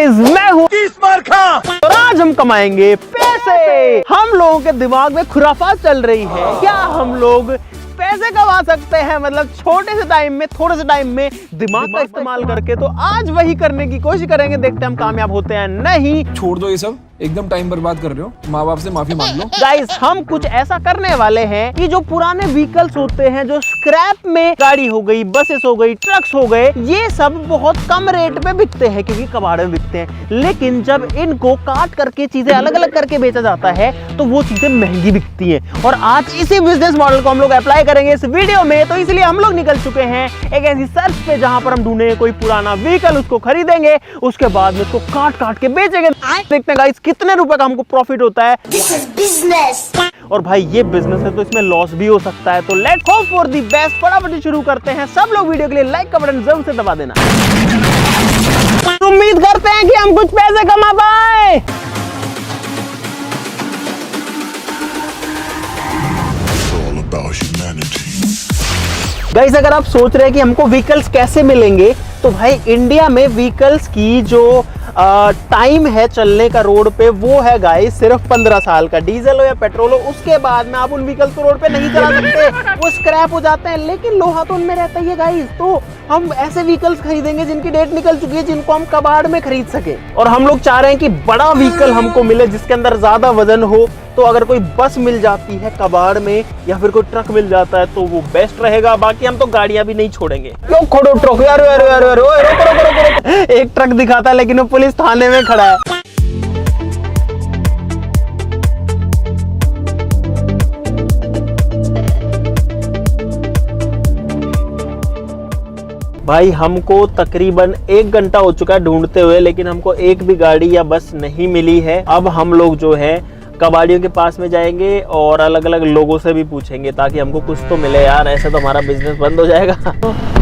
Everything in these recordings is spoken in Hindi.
गाइस मैं हूँ और आज हम कमाएंगे पैसे। हम लोगों के दिमाग में खुराफात चल रही है, क्या हम लोग पैसे कमा सकते हैं, मतलब छोटे से टाइम में, थोड़े से टाइम में दिमाग का इस्तेमाल करके। तो आज वही करने की कोशिश करेंगे, देखते हैं हम कामयाब होते हैं नहीं। छोड़ दो ये सब, एकदम टाइम बर्बाद कर रहे हो। माँ बाप से माफी मांग लो। गाइस हम कुछ ऐसा करने वाले हैं कि जो पुराने व्हीकल्स होते हैं, जो स्क्रैप में गाड़ी हो गई, बसेस हो गई, ट्रक्स हो गए, ये सब बहुत कम रेट पे बिकते हैं क्योंकि कबाड़ में बिकते हैं। लेकिन जब इनको काट करके चीजें अलग अलग करके बेचा जाता है तो वो चीजें महंगी बिकती हैं। और आज इसी बिजनेस मॉडल को हम लोग अप्लाई करेंगे इस वीडियो में। तो इसलिए हम लोग निकल चुके हैं एक ऐसी सर्च पे जहां पर हम ढूंढेंगे कोई पुराना व्हीकल, उसको खरीदेंगे, उसके बाद में उसको काट काट के बेचेंगे। देखते हैं गाइस कितने रुपए का हमको प्रॉफिट होता है। This is business. और भाई ये बिजनेस है तो इसमें लॉस भी हो सकता है। तो let's hope for the best. फटाफट शुरू करते हैं। सब लोग वीडियो के लिए लाइक का बटन जरूर से दबा देना। उम्मीद करते हैं कि हम कुछ पैसे कमा पाए। गाइस अगर आप सोच रहे हैं कि हमको व्हीकल्स कैसे मिलेंगे, तो भाई इंडिया में व्हीकल्स की जो टाइम है चलने का रोड पे वो है गाइस सिर्फ 15 साल का। डीजल हो या पेट्रोल हो, उसके बाद में आप उन व्हीकल्स को रोड पे नहीं चला सकते, वो स्क्रैप हो जाते हैं। लेकिन लोहा तो उनमें रहता ही है गाइस। तो हम ऐसे व्हीकल्स खरीदेंगे जिनकी डेट निकल चुकी है, जिनको हम कबाड़ में खरीद सके। और हम लोग चाह रहे हैं कि बड़ा व्हीकल हमको मिले जिसके अंदर ज्यादा वजन हो। तो अगर कोई बस मिल जाती है कबाड़ में या फिर कोई ट्रक मिल जाता है तो वो बेस्ट रहेगा। बाकी हम तो गाड़ियां भी नहीं छोड़ेंगे। क्यों खोड़ो ट्रक यार, रोको। एक ट्रक दिखाता है लेकिन वो पुलिस थाने में खड़ा है। भाई हमको तकरीबन 1 घंटा हो चुका है ढूंढते हुए, लेकिन हमको एक भी गाड़ी या बस नहीं मिली है। अब हम लोग जो है कबाड़ियों के पास में जाएंगे और अलग अलग लोगों से भी पूछेंगे ताकि हमको कुछ तो मिले यार, ऐसे तो हमारा बिजनेस बंद हो जाएगा।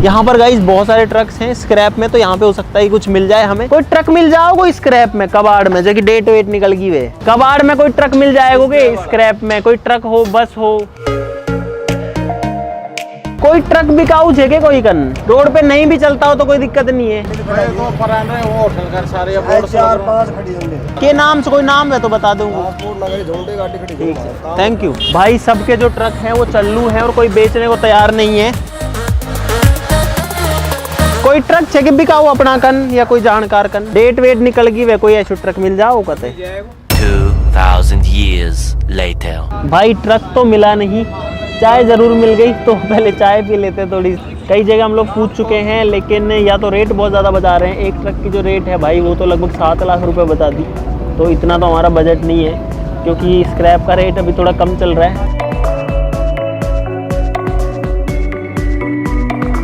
यहाँ पर गाइस बहुत सारे ट्रक्स हैं स्क्रैप में, तो यहाँ पे हो सकता है कुछ मिल जाए हमें। कोई ट्रक मिल जाओ कोई स्क्रैप में, कबाड़ में, जो कि डेट वेट निकल गई वे, कबाड़ में कोई ट्रक मिल जाएगा। स्क्रैप में कोई ट्रक हो, बस हो, कोई ट्रक बिकाऊ है कोई कन रोड पे नहीं भी चलता हो तो कोई दिक्कत नहीं है। के नाम से कोई नाम है तो बता दूंगा। थैंक यू भाई। सबके जो ट्रक हैं वो चल्लू हैं और कोई बेचने को तैयार नहीं है। कोई ट्रक छे बिकाऊ अपना कन या कोई जानकार कन, डेट वेट निकल गई वे, कोई ऐसा ट्रक मिल जाओ कहते। 2000 years later भाई ट्रक तो मिला नहीं, चाय जरूर मिल गई, तो पहले चाय पी लेते थोड़ी। कई जगह हम लोग पूछ चुके हैं लेकिन या तो रेट बहुत ज़्यादा बता रहे हैं। एक ट्रक की जो रेट है भाई वो तो लगभग 7 लाख रुपए बता दी। तो इतना तो हमारा बजट नहीं है क्योंकि स्क्रैप का रेट अभी थोड़ा कम चल रहा है।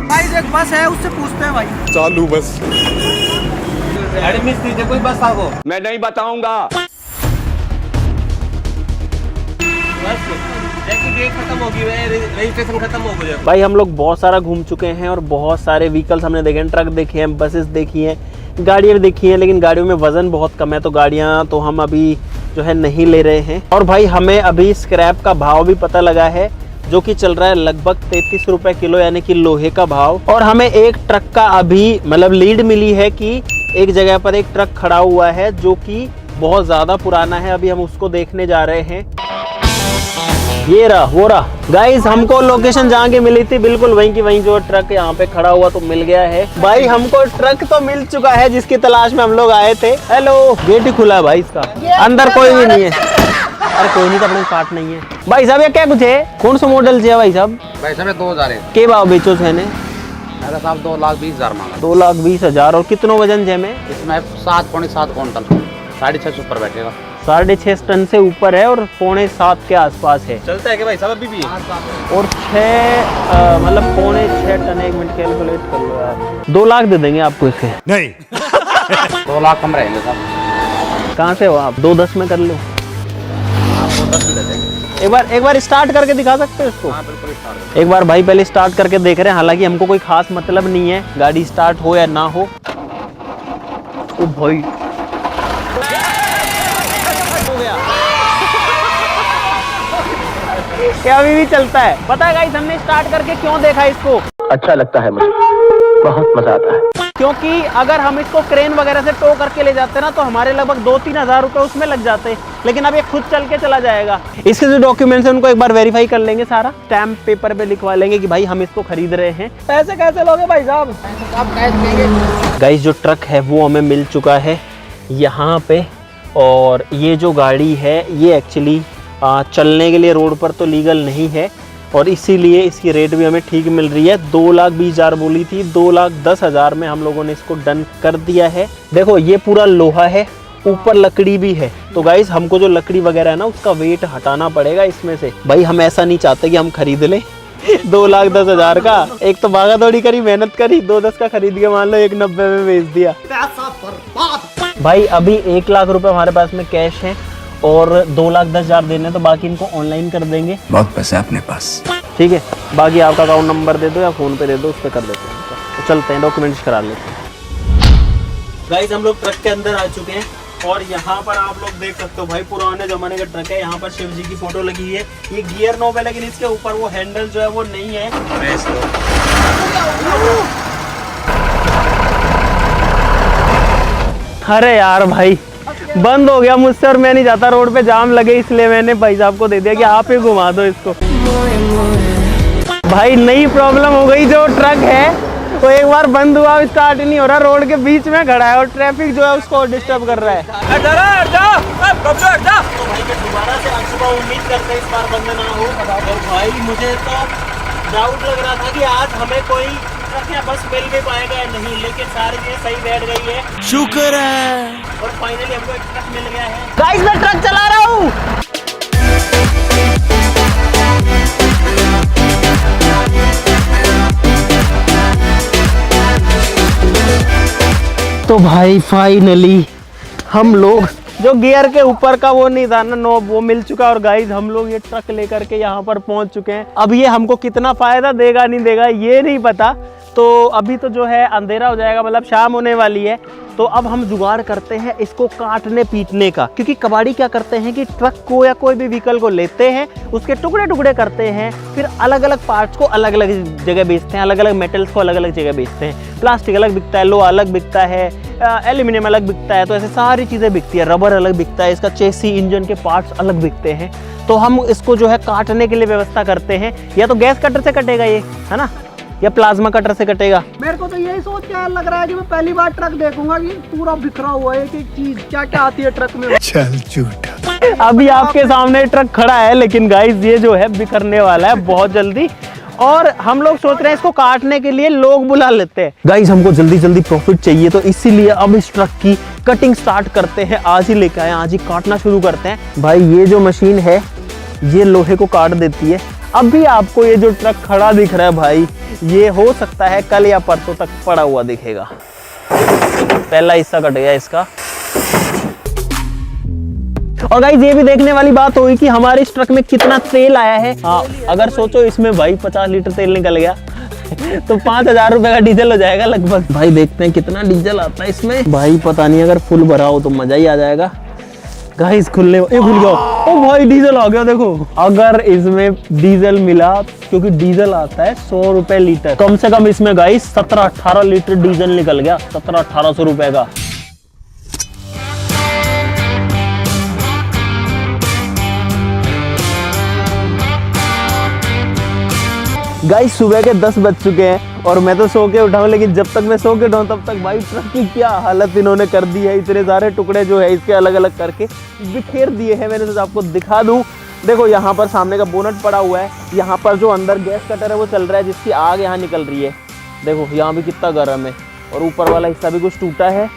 भाई एक बस है उससे पूछते हैं भाई। चालू बस एडमिट दीजिए कोई बस आपको। मैं नहीं बताऊंगा। खत्म होगी, रजिस्ट्रेशन खत्म हो गया। भाई हम लोग बहुत सारा घूम चुके हैं और बहुत सारे व्हीकल्स हमने देखे हैं, ट्रक देखे हैं, बसेस देखी हैं, गाड़ियाँ भी देखी हैं, लेकिन गाड़ियों में वजन बहुत कम है तो गाड़ियाँ तो हम अभी जो है नहीं ले रहे हैं। और भाई हमें अभी स्क्रैप का भाव भी पता लगा है जो कि चल रहा है लगभग 33 रुपए किलो, यानी कि लोहे का भाव। और हमें एक ट्रक का अभी मतलब लीड मिली है कि एक जगह पर एक ट्रक खड़ा हुआ है जो कि बहुत ज्यादा पुराना है। अभी हम उसको देखने जा रहे हैं। ये रहा वो रहा गाइस, हमको लोकेशन जहाँ की मिली थी बिल्कुल वहीं की वहीं जो ट्रक यहाँ पे खड़ा हुआ तो मिल गया है। भाई हमको ट्रक तो मिल चुका है जिसकी तलाश में हम लोग आए थे। हेलो, गेट ही खुला है भाई इसका, अंदर कोई भी नहीं है। अरे कोई नहीं तो अपने पार्ट नहीं है। भाई साहब ये क्या कुछ है, कौन सा मॉडल है भाई साहब? भाई साहब 2000 है। के भाव बेचो है ने? मेरा साहब 2,20,000 मांगा। 2,20,000। और कितनों वजन है में? इसमें 7.7 क्विंटल, 6.5 ऊपर बैठेगा। 6.5 टन से ऊपर है और 6.25 के आसपास है। चलता है कि भाई साहब अभी भी? और 6 मतलब 6.25 टन। 1 मिनट कैलकुलेट कर लो यार। 2 लाख दे देंगे आपको इसके। नहीं 2 लाख कम रहेंगे साहब। कहाँ से हो आप? 2.10 में कर लो। आपको 10 भी दे देंगे। एक बार स्टार्ट करके दिखा सकते हो इसको? हाँ बिल्कुल स्टार्ट। एक बार भाई पहले स्टार्ट करके देख रहे हैं। हालांकि हमको कोई खास मतलब नहीं है गाड़ी स्टार्ट हो या ना हो। ओ भाई क्या अभी भी चलता है? पता है गाइस हमने स्टार्ट करके क्यों देखा इसको? अच्छा लगता है मुझे, बहुत मजा आता है। क्योंकि अगर हम इसको क्रेन वगैरह से टो करके ले जाते हैं ना तो हमारे लगभग 2-3 हज़ार रुपये उसमें लग जाते, लेकिन अब ये खुद चल के चला जाएगा। इसके जो डॉक्यूमेंट्स हैं उनको एक बार वेरीफाई कर लेंगे, सारा स्टैम्प पेपर पे लिखवा लेंगे कि भाई हम इसको खरीद रहे हैं। पैसे कैसे लोगे भाई साहब? आप कैश देंगे? गाइस जो ट्रक है वो हमें मिल चुका है यहाँ पे, और ये जो गाड़ी है ये एक्चुअली चलने के लिए रोड पर तो लीगल नहीं है, और इसीलिए इसकी रेट भी हमें ठीक मिल रही है। 2,20,000 बोली थी, 2,10,000 में हम लोगों ने इसको डन कर दिया है। देखो ये पूरा लोहा है, ऊपर लकड़ी भी है, तो गाइस हमको जो लकड़ी वगैरह है ना उसका वेट हटाना पड़ेगा इसमें से। भाई हम ऐसा नहीं चाहते कि हम खरीद लें 2,10,000 का, एक तो भागा दौड़ी करी, मेहनत करी, 2,10 का खरीद के मान लो 1,90 में बेच दिया। भाई अभी 1 लाख रुपए हमारे पास में कैश है और 2,10,000 देने, तो बाकी इनको ऑनलाइन कर देंगे। बहुत पैसे अपने पास, ठीक है, बाकी आपका अकाउंट नंबर दे दो या फोन पे दे दो, उस पर कर देते हैं। तो चलते हैं, डॉक्यूमेंट्स करा लेते हैं। गाइस हम लोग ट्रक के अंदर आ चुके हैं और यहाँ पर आप लोग देख सकते हो भाई पुराने जमाने का ट्रक है। यहाँ पर शिव जी की फोटो लगी है। ये गियर नॉब है, लेकिन इसके ऊपर वो हैंडल जो है वो नहीं है। अरे यार भाई बंद हो गया मुझसे, और मैं नहीं जाता रोड पे जाम लगे, इसलिए मैंने भाई साहब को दे दिया कि आप ही घुमा दो इसको। भाई नई प्रॉब्लम हो गई, जो ट्रक है वो एक बार बंद हुआ, स्टार्ट ही नहीं हो रहा, रोड के बीच में खड़ा है और ट्रैफिक जो है उसको डिस्टर्ब कर रहा है। तो भाई मैं दोबारा से आज सुबह उम्मीद करते इस बार बंद ना हो। और भाई मुझे तो डाउट लग रहा था कि आज हमें कोई ट्रक या बस मिल भी पाएगा या नहीं, लेकिन सारी चीजें सही बैठ गई है, शुक्र है। और फाइनली हमको एक ट्रक मिल गया है। गाइस मैं ट्रक चला रहा हूँ। तो भाई फाइनली हम लोग जो गियर के ऊपर का वो नहीं था ना नॉब, वो मिल चुका। और गाइस हम लोग ये ट्रक लेकर के यहाँ पर पहुँच चुके हैं। अब ये हमको कितना फायदा देगा नहीं देगा ये नहीं पता, तो अभी तो जो है अंधेरा हो जाएगा, मतलब शाम होने वाली है। तो अब हम जुगाड़ करते हैं इसको काटने पीटने का, क्योंकि कबाड़ी क्या करते हैं कि ट्रक को या कोई भी व्हीकल को लेते हैं, उसके टुकड़े टुकड़े करते हैं, फिर अलग अलग पार्ट्स को अलग अलग जगह बेचते हैं, अलग अलग मेटल्स को अलग अलग जगह बेचते हैं। प्लास्टिक अलग बिकता है, लोहा अलग बिकता है, एल्यूमिनियम अलग बिकता है, तो ऐसे सारी चीज़ें बिकती है। रबर अलग बिकता है, इसका चेसी इंजन के पार्ट्स अलग बिकते हैं। तो हम इसको जो है काटने के लिए व्यवस्था करते हैं, या तो गैस कटर से कटेगा ये, है ना, या प्लाज्मा कटर से कटेगा। मेरे को तो यही सोच के लग रहा है कि मैं पहली बार ट्रक देखूंगा कि पूरा बिखरा हुआ है, एक चीज क्या क्या आती है ट्रक में। चल झूठा। अभी आपके सामने ट्रक खड़ा है, लेकिन गाइस ये जो है बिखरने वाला है बहुत जल्दी, और हम लोग सोच रहे हैं इसको काटने के लिए लोग बुला लेते हैं। गाइस हमको जल्दी जल्दी प्रॉफिट चाहिए, तो इसीलिए अब इस ट्रक की कटिंग स्टार्ट करते हैं। आज ही लेकर आए, आज ही काटना शुरू करते हैं। भाई ये जो मशीन है ये लोहे को काट देती है। अभी आपको ये जो ट्रक खड़ा दिख रहा है भाई, ये हो सकता है कल या परसों तक पड़ा हुआ दिखेगा। पहला हिस्सा कट गया इसका। और गाइस ये भी देखने वाली बात होगी कि हमारे इस ट्रक में कितना तेल आया है। हाँ, अगर सोचो इसमें भाई 50 लीटर तेल निकल गया तो 5,000 रुपए का डीजल हो जाएगा लगभग। भाई देखते हैं कितना डीजल आता है इसमें। भाई पता नहीं, अगर फुल भरा हो तो मजा ही आ जाएगा। गाइस खुल गया। ओ भाई डीजल आ गया देखो। अगर इसमें डीजल मिला, क्योंकि डीजल आता है 100 रुपए लीटर, कम से कम इसमें गाइस 17-18 लीटर डीजल निकल गया, 1700-1800 रुपए का। गाइस सुबह के 10 बज चुके हैं और मैं तो सो के उठाऊं, लेकिन जब तक मैं सो के उठाऊं तब तक भाई ट्रक की क्या हालत इन्होंने कर दी है। इतने सारे टुकड़े जो है इसके अलग अलग करके बिखेर दिए हैं। मैंने तो आपको दिखा दूं, देखो यहाँ पर सामने का बोनट पड़ा हुआ है, यहाँ पर जो अंदर गैस कटर है वो चल रहा है, जिसकी आग यहाँ निकल रही है। देखो यहाँ भी कितना गर्म है, और ऊपर वाला हिस्सा भी कुछ टूटा है।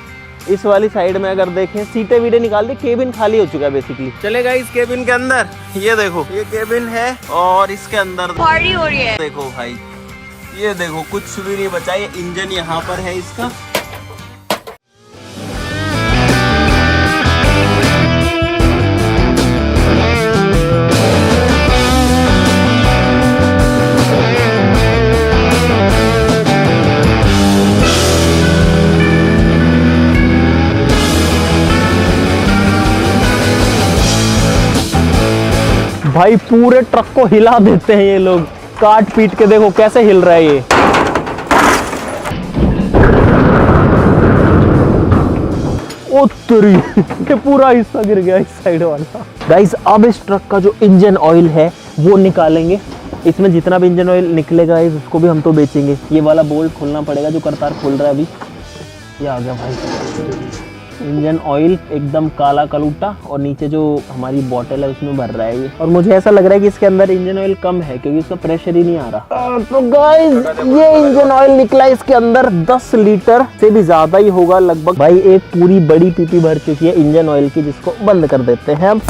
इस वाली साइड में अगर देखें, सीटें वीटें निकाल दी, केबिन खाली हो चुका है बेसिकली। चलेगा इस केबिन के अंदर, ये देखो ये केबिन है और इसके अंदर पार्टी हो रही है। देखो भाई ये देखो कुछ भी नहीं बचा, ये इंजन यहाँ पर है इसका। भाई पूरे ट्रक को हिला देते हैं ये लोग, काट पीट के। देखो कैसे हिल रहा है ये। ओ तेरी ये पूरा हिस्सा गिर गया इस साइड वाला। गाइस अब इस ट्रक का जो इंजन ऑयल है वो निकालेंगे। इसमें जितना भी इंजन ऑयल निकलेगा गाइस उसको भी हम तो बेचेंगे। ये वाला बोल्ट खोलना पड़ेगा जो करतार खोल रहा है अभी। ये आ गया भाई इंजन ऑयल एकदम काला कलूटा, और नीचे जो हमारी बोतल है उसमें भर रहा है ये। और मुझे ऐसा लग रहा है कि इसके अंदर इंजन ऑयल कम है क्योंकि इसका प्रेशर ही नहीं आ रहा। तो गाइस ये इंजन ऑयल निकला इसके अंदर 10 लीटर से भी ज्यादा ही होगा लगभग। भाई एक पूरी बड़ी पीपी भर चुकी है इंजन ऑयल की, जिसको बंद कर देते हैं अब।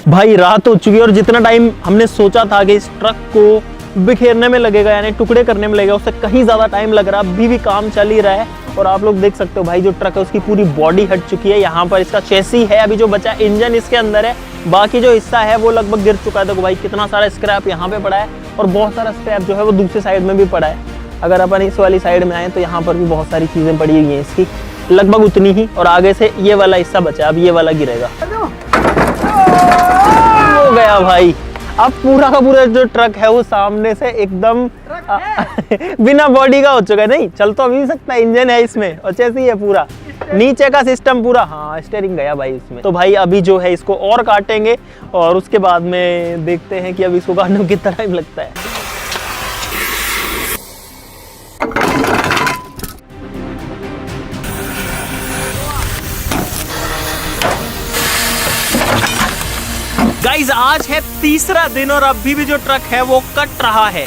भाई रात हो चुकी है और जितना टाइम हमने सोचा था कि इस ट्रक को बिखेरने में लगेगा यानी टुकड़े करने में लगेगा उससे कहीं ज़्यादा टाइम लग रहा है। अभी भी काम चल ही रहा है और आप लोग देख सकते हो भाई जो ट्रक है उसकी पूरी बॉडी हट चुकी है। यहाँ पर इसका चेसी है, अभी जो बचा इंजन इसके अंदर है, बाकी जो हिस्सा है वो लगभग गिर चुका है। देखो भाई कितना सारा स्क्रैप यहाँ पे पड़ा है और बहुत सारा स्क्रैप जो है वो दूसरी साइड में भी पड़ा है। अगर अपन इस वाली साइड में आए तो यहाँ पर भी बहुत सारी चीज़ें पड़ी हुई हैं इसकी, लगभग उतनी ही। और आगे से ये वाला हिस्सा बचा है, अब ये वाला गिरेगा। हो गया भाई, अब पूरा का पूरा जो ट्रक है वो सामने से एकदम बिना बॉडी का हो चुका है। नहीं चल तो अभी भी सकता है, इंजन है इसमें और चेसी है पूरा, नीचे का सिस्टम पूरा। हाँ स्टीयरिंग गया भाई इसमें। तो भाई अभी जो है इसको और काटेंगे और उसके बाद में देखते हैं कि अभी इसको काटने में कितना टाइम लगता है। गाइस आज है तीसरा दिन और अभी भी जो ट्रक है वो कट रहा है।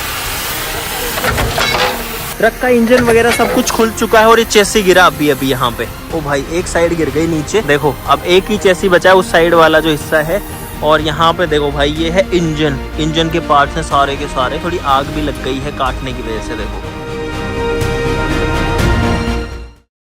ट्रक का इंजन वगैरह सब कुछ खुल चुका है और ये चेसी गिरा अभी यहाँ पे। ओ भाई एक साइड गिर गई नीचे, देखो अब एक ही चेसी बचा है उस साइड वाला जो हिस्सा है। और यहाँ पे देखो भाई ये है इंजन के पार्ट्स हैं सारे के सारे। थोड़ी आग भी लग गई है काटने की वजह से। देखो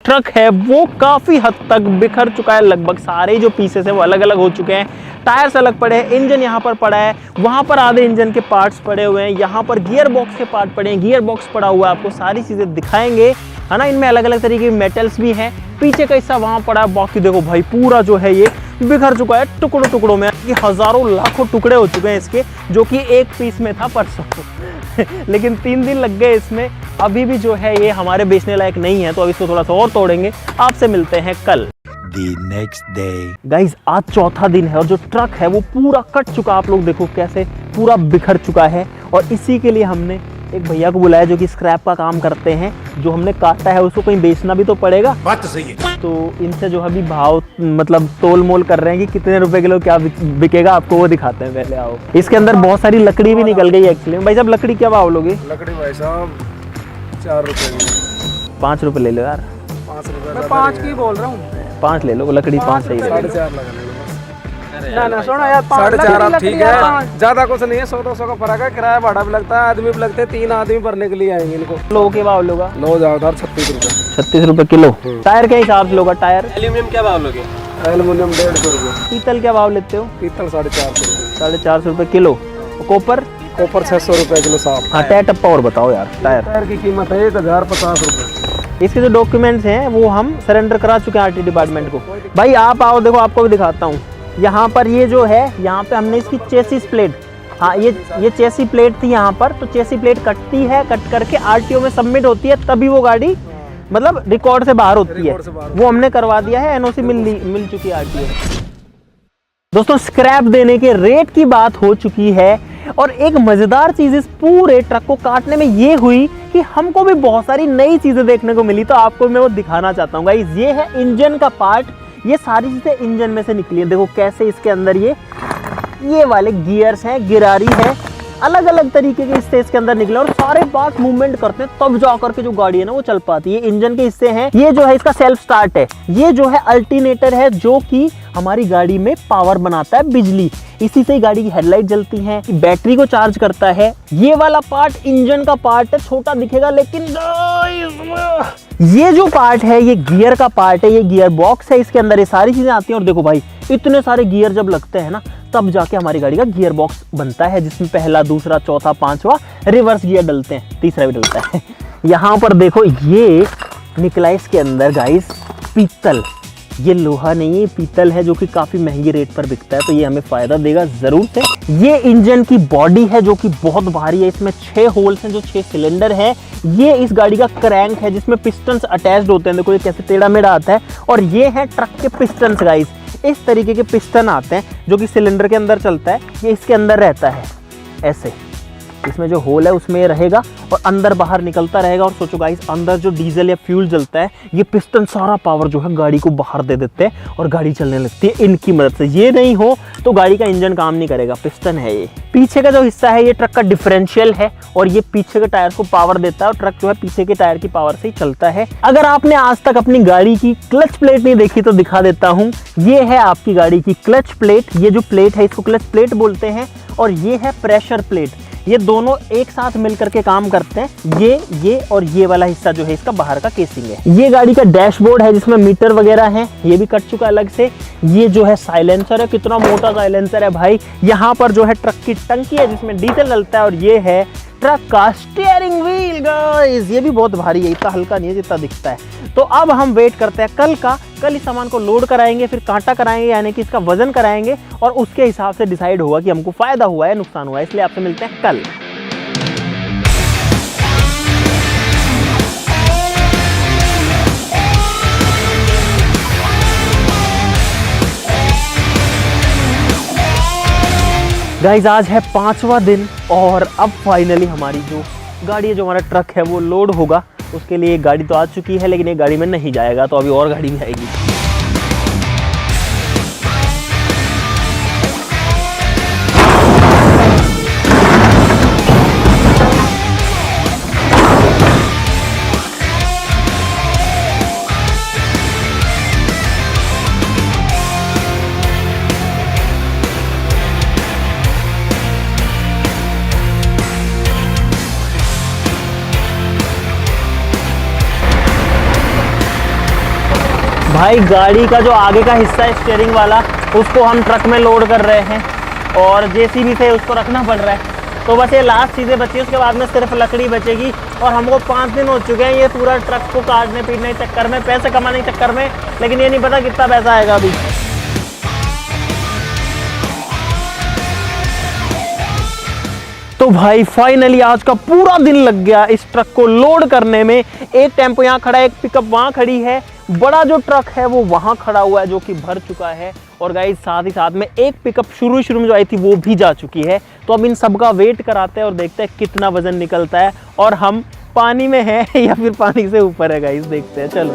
ट्रक है वो काफी हद तक बिखर चुका है, लगभग सारे जो पीसेस है वो अलग अलग हो चुके हैं। टायर्स अलग पड़े हैं, इंजन यहाँ पर पड़ा है, वहाँ पर आधे इंजन के पार्ट्स पड़े हुए हैं, यहाँ पर गियर बॉक्स के पार्ट पड़े हैं, गियर बॉक्स पड़ा हुआ है। आपको सारी चीज़ें दिखाएंगे है ना, इनमें अलग अलग तरीके के मेटल्स भी हैं। पीछे का हिस्सा वहाँ पड़ा है, बाकी देखो भाई पूरा जो है ये बिखर चुका है टुकड़ों टुकड़ों में। कि हज़ारों लाखों टुकड़े हो चुके हैं इसके, जो कि एक पीस में था परसों लेकिन 3 दिन लग गए इसमें। अभी भी जो है ये हमारे बेचने लायक नहीं है, तो अब इसको थोड़ा सा और तोड़ेंगे। आपसे मिलते हैं कल। The next day. गाइज आज चौथा दिन है और जो ट्रक है वो पूरा कट चुका। आप लोग देखो कैसे पूरा बिखर चुका है। और इसी के लिए हमने एक भैया को बुलाया जो कि स्क्रैप का काम करते हैं। जो हमने काटा है उसको कहीं बेचना भी तो पड़ेगा, बात तो सही है। तो इनसे जो अभी भाव मतलब तोल मोल कर रहे हैं कि कितने रुपए किलो क्या बिकेगा, आपको वो दिखाते हैं। पहले आओ। इसके अंदर बहुत सारी लकड़ी भी निकल गई एक्चुअली। भाई साहब लकड़ी क्या भाव लोगे? लकड़ी भाई साहब 4 रुपए। 5 रुपए ले लो यार। 5 रुपए मैं 5 की बोल रहा हूँ। 5 ले लो, लकड़ी 5 सही है। 4.5 लगा ले लो। ना सुनो यार 4.5 ठीक है, ज्यादा कुछ नहीं है। 100-200 का फर्क है, किराया भाड़ा भी लगता है, आदमी भी लगते हैं। 3 आदमी भरने के लिए आएंगे इनको। लो के भाव लोगा? लो जाओ 36 रुपए। 36 रुपए किलो। टायर के हिसाब से लोगा? टायर एल्यूमिनियम क्या भाव लोगे? एल्युमिनियम 150 रुपए। पीतल क्या भाव लेते हो? पीतल 450 रुपए। 450 रुपए किलो। कॉपर? कॉपर 600 रुपए किलो साफ। हाँ टायर टप्पा और बताओ यार। टायर की कीमत है 1050 रुपए। इसके जो डॉक्यूमेंट्स हैं वो हम सरेंडर करा चुके हैं आरटी डिपार्टमेंट को। भाई आप आओ, देखो आपको भी दिखाता हूँ। यहाँ पर ये जो है, यहाँ पे हमने इसकी चेसिस प्लेट, हाँ ये चेसी प्लेट थी यहाँ पर। तो चेसी प्लेट कटती है, कट करके आरटीओ में सबमिट होती है, तभी वो गाड़ी मतलब रिकॉर्ड से बाहर होती है। वो हमने करवा दिया है, एनओसी मिल चुकी है आरटीओ। दोस्तों स्क्रैप देने के रेट की बात हो चुकी है। और एक मजेदार चीज इस पूरे ट्रक को काटने में ये हुई कि हमको भी बहुत सारी नई चीजें देखने को मिली। तो आपको मैं वो दिखाना चाहता हूँ गाइस। ये है इंजन का पार्ट, ये सारी चीजें इंजन में से निकली है। देखो कैसे इसके अंदर ये वाले गियर्स हैं, गिरारी है, अलग अलग तरीके के हिस्से इसके अंदर निकले और सारे पार्ट मूवमेंट करते हैं तब जाकर के जो गाड़ी है ना वो चल पाती है। इंजन के हिस्से हैं, ये जो है इसका सेल्फ स्टार्ट है, ये जो है अल्टरनेटर है जो कि हमारी गाड़ी में पावर बनाता है, बिजली, इसी से ही गाड़ी की हेडलाइट जलती है, बैटरी को चार्ज करता है। ये वाला पार्ट इंजन का पार्ट है, छोटा दिखेगा लेकिन ये जो पार्ट है ये गियर का पार्ट है, ये गियर बॉक्स है, इसके अंदर ये सारी चीजें आती हैं। और देखो भाई इतने सारे गियर जब लगते हैं ना, तब जाके हमारी गाड़ी का गियर बॉक्स बनता है, जिसमें पहला, दूसरा, चौथा, पांचवा रिवर्स गियर डलते हैं, तीसरा भी डलता है। यहाँ पर देखो ये निकला इसके अंदर गाइस पीतल, ये लोहा नहीं है, पीतल है, जो कि काफ़ी महंगी रेट पर बिकता है, तो ये हमें फ़ायदा देगा ज़रूर से। ये इंजन की बॉडी है जो कि बहुत भारी है, इसमें 6 होल्स हैं जो 6 सिलेंडर है। ये इस गाड़ी का क्रैंक है जिसमें पिस्टन्स अटैच्ड होते हैं, देखो ये कैसे टेढ़ा मेढ़ा आता है। और ये है ट्रक के पिस्टन्स गाइस, इस तरीके के पिस्टन आते हैं जो कि सिलेंडर के अंदर चलता है, ये इसके अंदर रहता है ऐसे, इसमें जो होल है उसमें ये रहेगा और अंदर बाहर निकलता रहेगा। और सोचो गाइस, अंदर जो डीजल या फ्यूल जलता है, ये पिस्टन सारा पावर जो है गाड़ी को बाहर दे देते हैं और गाड़ी चलने लगती है इनकी मदद से। ये नहीं हो तो गाड़ी का इंजन काम नहीं करेगा, पिस्टन है ये। पीछे का जो हिस्सा है ये ट्रक का डिफरेंशियल है और ये पीछे के टायर को पावर देता है और ट्रक जो है पीछे के टायर की पावर से ही चलता है। अगर आपने आज तक अपनी गाड़ी की क्लच प्लेट नहीं देखी तो दिखा देता हूँ। ये है आपकी गाड़ी की क्लच प्लेट, ये जो प्लेट है इसको क्लच प्लेट बोलते हैं, और ये है प्रेशर प्लेट। ये दोनों एक साथ मिलकर के काम करते हैं। ये और ये वाला हिस्सा जो है इसका बाहर का केसिंग है। ये गाड़ी का डैशबोर्ड है जिसमें मीटर वगैरह है, ये भी कट चुका अलग से। ये जो है साइलेंसर है, कितना मोटा साइलेंसर है भाई। यहाँ पर जो है ट्रक की टंकी है जिसमें डीजल डलता है, और ये है ट्रक का स्टीयरिंग व्हील गाइस, ये भी बहुत भारी है, इतना हल्का नहीं है जितना दिखता है। तो अब हम वेट करते हैं कल का। कल इस सामान को लोड कराएंगे, फिर कांटा कराएंगे, यानी कि इसका वजन कराएंगे, और उसके हिसाब से डिसाइड होगा कि हमको फायदा हुआ है नुकसान हुआ है। इसलिए आपसे मिलते हैं कल। गाइज आज है 5वां दिन और अब फाइनली हमारी जो गाड़ी है, जो हमारा ट्रक है, वो लोड होगा। उसके लिए एक गाड़ी तो आ चुकी है, लेकिन एक गाड़ी में नहीं जाएगा, तो अभी और गाड़ी भी आएगी। भाई गाड़ी का जो आगे का हिस्सा है स्टीयरिंग वाला, उसको हम ट्रक में लोड कर रहे हैं और जेसीबी से उसको रखना पड़ रहा है। तो बस ये लास्ट चीज़ें बची, उसके बाद में सिर्फ लकड़ी बचेगी। और हमको 5 दिन हो चुके हैं ये पूरा ट्रक को काटने पीटने के चक्कर में, पैसे कमाने के चक्कर में, लेकिन ये नहीं पता कितना पैसा आएगा अभी। तो भाई फाइनली आज का पूरा दिन लग गया इस ट्रक को लोड करने में। एक टेम्पो यहाँ खड़ा है, एक पिकअप वहाँ खड़ी है, बड़ा जो ट्रक है वो वहाँ खड़ा हुआ है जो कि भर चुका है। और गाइस साथ ही साथ में एक पिकअप शुरू में जो आई थी वो भी जा चुकी है। तो अब इन सब का वेट कराते हैं और देखते हैं कितना वजन निकलता है, और हम पानी में हैं या फिर पानी से ऊपर है गाइस, देखते हैं। चलो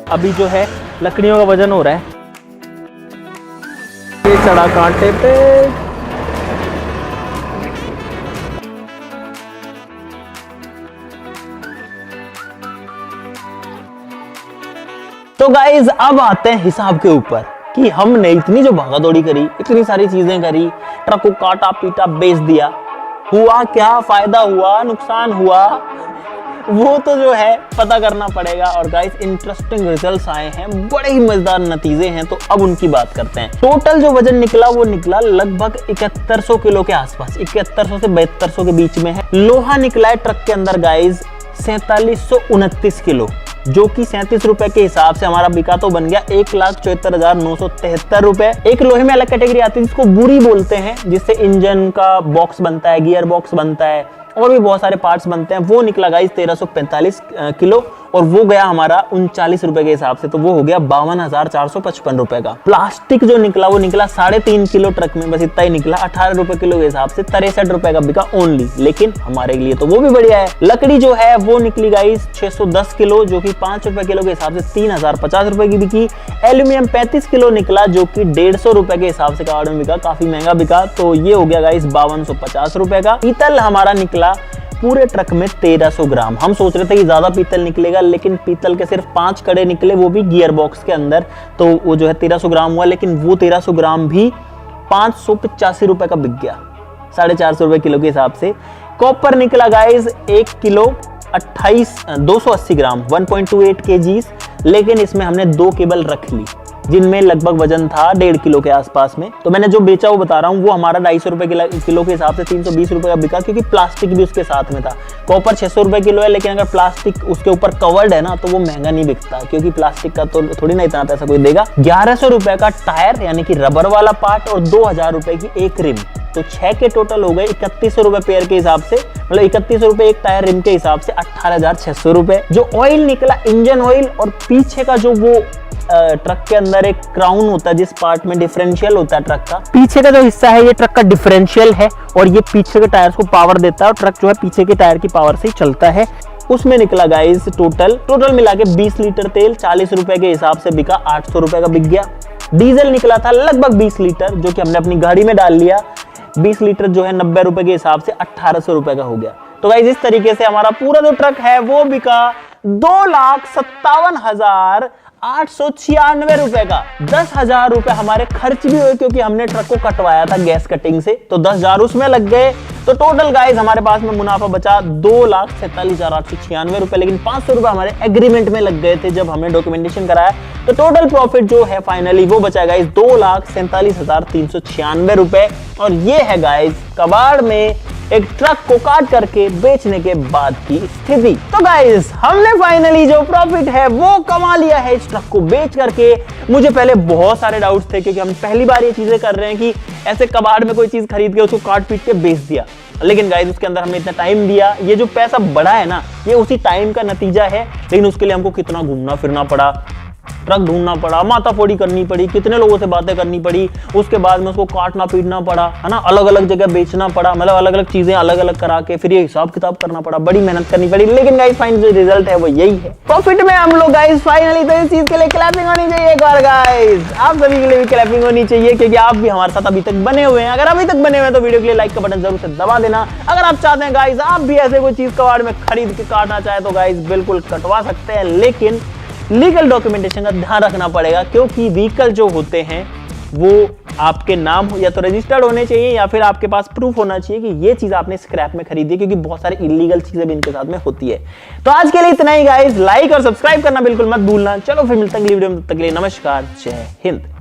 अभी जो है लकड़ियों का वजन हो रहा है, ये चढ़ा कांटे पे। तो गाइज अब आते हैं हिसाब के ऊपर कि हमने इतनी जो भागा दौड़ी करी, इतनी सारी चीजें करी, ट्रक को काटा पीटा बेच दिया, हुआ क्या, फायदा हुआ, नुकसान हुआ, वो तो जो है पता करना पड़ेगा। और गाइस इंटरेस्टिंग रिजल्ट्स आए हैं, बड़े ही मजेदार नतीजे हैं, तो अब उनकी बात करते हैं। टोटल जो वजन निकला वो निकला लगभग 7100 किलो के आसपास, 7100 से 7200 के बीच में है। लोहा निकला है ट्रक के अंदर गाइज 4729 किलो, जो कि 37 रुपए के हिसाब से हमारा बिका तो बन गया 1,74,973 रुपए। एक लोहे में अलग कैटेगरी आती है जिसको बुरी बोलते हैं, जिससे इंजन का बॉक्स बनता है, गियर बॉक्स बनता है और भी बहुत सारे पार्ट्स बनते हैं। वो निकला गाइस 1345 किलो और वो गया हमारा 39 रुपए के हिसाब से, तो वो हो गया 52,455 रुपए का। प्लास्टिक जो निकला वो निकला 3.5 किलो ट्रक में, बस इतना ही निकला 18 रुपए किलो के हिसाब से, 63 रुपए का बिका ओनली, लेकिन हमारे लिए तो वो भी बढ़िया है। लकड़ी जो है वो निकली गाइस 610 किलो, जो कि 5 रुपए किलो के हिसाब से 3050 रुपए की बिकी। एल्यूमिनियम 35 किलो निकला, जो कि 150 रुपए के हिसाब से कार्ड में बिका, काफी महंगा बिका, तो ये हो गया गाइस 5250 रुपए का। पीतल हमारा निकला पूरे ट्रक में 1300 ग्राम। हम सोच रहे थे कि ज्यादा पीतल निकलेगा, लेकिन पीतल के सिर्फ 5 कड़े निकले, वो भी गियर बॉक्स के अंदर, तो वो जो है 1300 ग्राम हुआ, लेकिन वो 1300 ग्राम भी 585 रुपए का बिक गया, 450 रुपए किलो के हिसाब से। कॉपर निकला गाइज 1 किलो 280 ग्राम 1.28 kg, लेकिन इसमें हमने 2 केबल रख ली, जिनमें लगभग वजन था 1.5 किलो के आसपास में। तो मैंने जो बेचा वो बता रहा हूँ, वो हमारा 250 रुपए किलो के हिसाब से 320 रुपए का बिका, क्योंकि प्लास्टिक भी उसके साथ में था। कॉपर 600 रुपए किलो है, लेकिन अगर प्लास्टिक उसके ऊपर कवर्ड है ना तो वो महंगा नहीं बिकता, क्योंकि प्लास्टिक का तो थोड़ी ना इतना पैसा कोई देगा। 1100 रुपए का टायर यानी कि रबर वाला पार्ट और 2000 रुपए की एक रिम, तो 6 के टोटल हो गए 3100 रुपए पेयर के हिसाब से, मतलब 3100 रुपए एक टायर रिम के हिसाब से 18,600 रुपए। जो ऑयल निकला इंजन ऑयल, और पीछे का जो वो ट्रक के अंदर एक क्राउन होता है जिस पार्ट में डिफरेंशियल होता है ट्रक का, पीछे का जो हिस्सा है ये ट्रक का डिफरेंशियल है और ये पीछे के टायर्स को पावर देता है और ट्रक जो है पीछे के टायर की पावर से ही चलता है। उसमें निकला गाइस टोटल मिला के 20 लीटर तेल 40 रुपए के हिसाब से बिका, 800 रुपए का बिक गया। डीजल निकला था लगभग 20 लीटर, जो कि हमने अपनी गाड़ी में डाल लिया। 20 लीटर जो है 90 रुपए के हिसाब से 1800 रुपए का हो गया। तो गाइस इस तरीके से हमारा पूरा जो ट्रक है वो बिका 2,57,896 रुपए का। 10,000 रुपए हमारे खर्च भी हुए, क्योंकि हमने ट्रक को कटवाया था गैस कटिंग से, तो 10,000 उसमें लग गए। तो टोटल गाइस हमारे पास में मुनाफा बचा 2,47,896 रुपए, लेकिन 500 रुपए हमारे एग्रीमेंट में लग गए थे जब हमने डॉक्यूमेंटेशन कराया। तो टोटल प्रॉफिट जो है फाइनली वो बचा गाइस 2,47,396 रुपए। और ये है गाइस कबाड़ में एक ट्रक को काट करके बेचने के बाद की स्थिति। तो गाइस हमने फाइनली जो प्रॉफिट है वो कमा लिया है इस ट्रक को बेच करके। मुझे पहले बहुत सारे डाउट्स थे, क्योंकि हम पहली बार ये चीजें कर रहे हैं कि ऐसे कबाड़ में कोई चीज खरीद के उसको काट पीट के बेच दिया, लेकिन गाइस उसके अंदर हमने इतना टाइम दिया। ये जो पैसा बढ़ा है ना, ये उसी टाइम का नतीजा है, लेकिन उसके लिए हमको कितना घूमना फिरना पड़ा, ट्रक ढूंढना पड़ा, माथाफोड़ी करनी पड़ी, कितने लोगों से बातें करनी पड़ी, उसके बाद में उसको काटना पीटना पड़ा, है ना, अलग अलग जगह बेचना पड़ा, मतलब अलग अलग चीजें अलग अलग करा के फिर ये हिसाब किताब करना पड़ा, बड़ी मेहनत करनी पड़ी। लेकिन गाइस फाइनल जो रिजल्ट है वो यही है, प्रॉफिट में हम लोग गाइस फाइनली। तो इस चीज के लिए क्लैपिंग होनी चाहिए एक बार गाइस, आप सभी के लिए भी क्लैपिंग होनी चाहिए, क्योंकि आप भी हमारे साथ अभी तक बने हुए हैं। अगर अभी तक बने हुए हैं तो वीडियो के लिए लाइक का बटन जरूर से दबा देना। अगर आप चाहते हैं गाइस आप भी ऐसे कोई चीज कबाड़ में खरीद के काटना चाहे तो गाइस बिल्कुल कटवा सकते हैं, लेकिन लीगल डॉक्यूमेंटेशन का ध्यान रखना पड़ेगा, क्योंकि व्हीकल जो होते हैं वो आपके नाम हो या तो रजिस्टर्ड होने चाहिए, या फिर आपके पास प्रूफ होना चाहिए कि ये चीज आपने स्क्रैप में खरीदी है, क्योंकि बहुत सारी इलीगल चीजें भी इनके साथ में होती है। तो आज के लिए इतना ही गाइस, लाइक और सब्सक्राइब करना बिल्कुल मत भूलना। चलो फिर मिलते हैं अगली वीडियो में, तब तक के लिए नमस्कार, जय हिंद।